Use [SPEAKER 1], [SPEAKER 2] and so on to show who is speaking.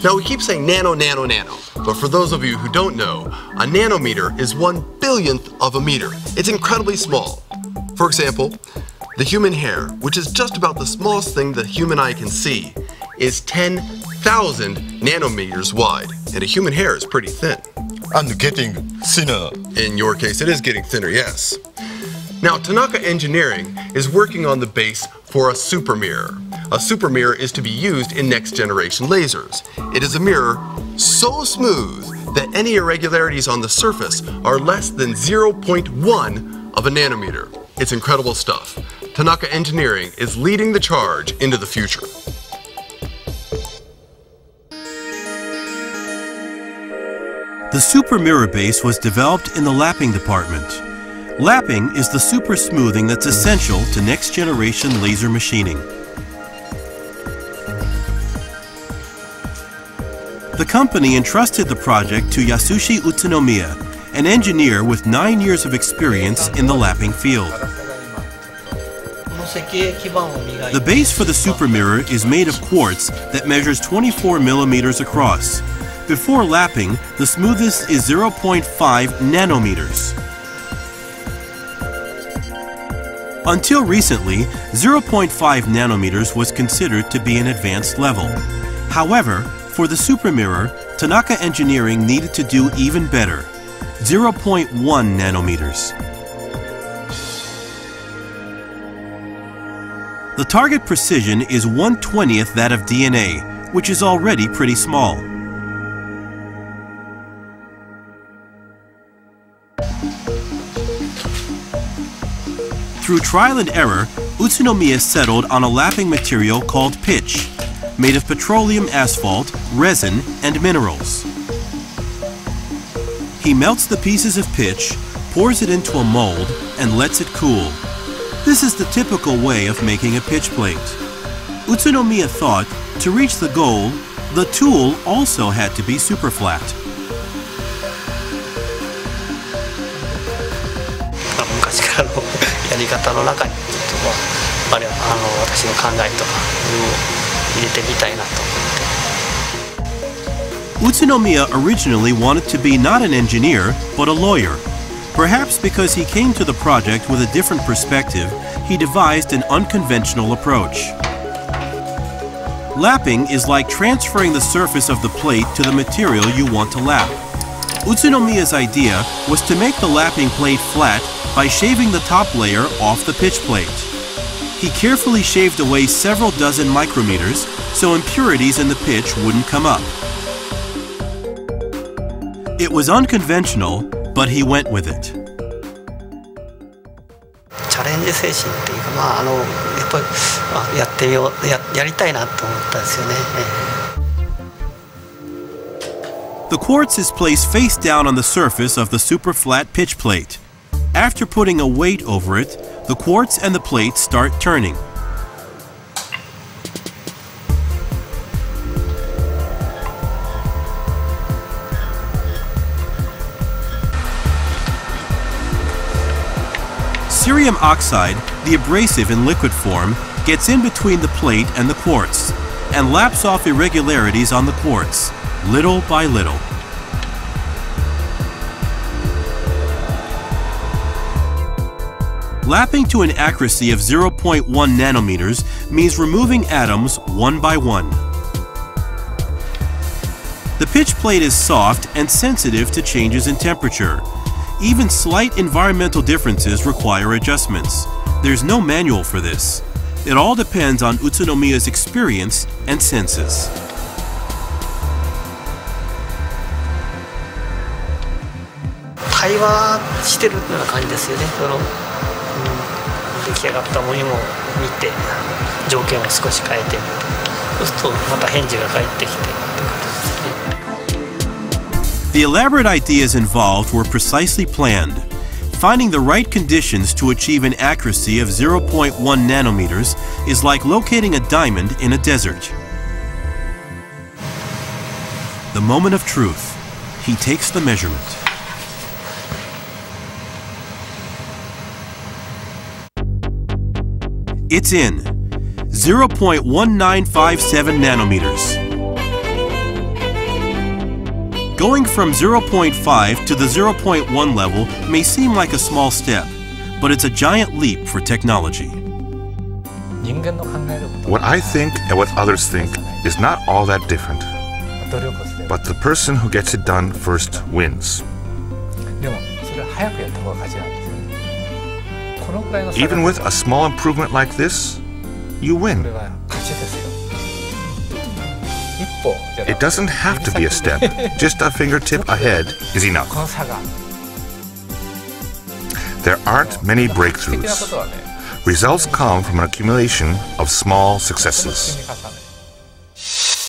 [SPEAKER 1] Now we keep saying nano, nano, nano, but for those of you who don't know, a nanometer is 1/1000th of a meter. It's incredibly small. For example, the human hair, which is just about the smallest thing the human eye can see, is 10,000 nanometers wide, and a human hair is pretty thin.
[SPEAKER 2] And getting thinner.
[SPEAKER 1] In your case, it is getting thinner, yes. Now, Tanaka Engineering is working on the base for a super mirror. A super mirror is to be used in next generation lasers. It is a mirror so smooth that any irregularities on the surface are less than 0.1 of a nanometer. It's incredible stuff. Tanaka Engineering is leading the charge into the future.
[SPEAKER 3] The super mirror base was developed in the lapping department. Lapping is the super smoothing that's essential to next generation laser machining. The company entrusted the project to Yasushi Utsunomiya, an engineer with 9 years of experience in the lapping field. The base for the super mirror is made of quartz that measures 24 millimeters across. Before lapping, the smoothest is 0.5 nanometers. Until recently, 0.5 nanometers was considered to be an advanced level. However, for the super mirror, Tanaka Engineering needed to do even better, 0.1 nanometers. The target precision is 1/20th that of DNA, which is already pretty small. Through trial and error, Utsunomiya settled on a lapping material called pitch, made of petroleum asphalt, resin, and minerals. He melts the pieces of pitch, pours it into a mold, and lets it cool. This is the typical way of making a pitch plate. Utsunomiya thought, to reach the goal, the tool also had to be super flat. Utsunomiya originally wanted to be not an engineer, but a lawyer. Perhaps because he came to the project with a different perspective, he devised an unconventional approach. Lapping is like transferring the surface of the plate to the material you want to lap. Utsunomiya's idea was to make the lapping plate flat by shaving the top layer off the pitch plate. He carefully shaved away several dozen micrometers so impurities in the pitch wouldn't come up. It was unconventional, but he went with it. The quartz is placed face down on the surface of the super flat pitch plate. After putting a weight over it, the quartz and the plate start turning. Cerium oxide, the abrasive in liquid form, gets in between the plate and the quartz and laps off irregularities on the quartz, little by little. Lapping to an accuracy of 0.1 nanometers means removing atoms one by one. The pitch plate is soft and sensitive to changes in temperature. Even slight environmental differences require adjustments. There's no manual for this. It all depends on Utsunomiya's experience and senses. The elaborate ideas involved were precisely planned. Finding the right conditions to achieve an accuracy of 0.1 nanometers is like locating a diamond in a desert. The moment of truth. He takes the measurement. It's in 0.1957 nanometers. Going from 0.5 to the 0.1 level may seem like a small step, but it's a giant leap for technology.
[SPEAKER 4] What I think and what others think is not all that different. But the person who gets it done first wins. Even with a small improvement like this, you win. It doesn't have to be a step. Just a fingertip ahead is enough. There aren't many breakthroughs. Results come from an accumulation of small successes.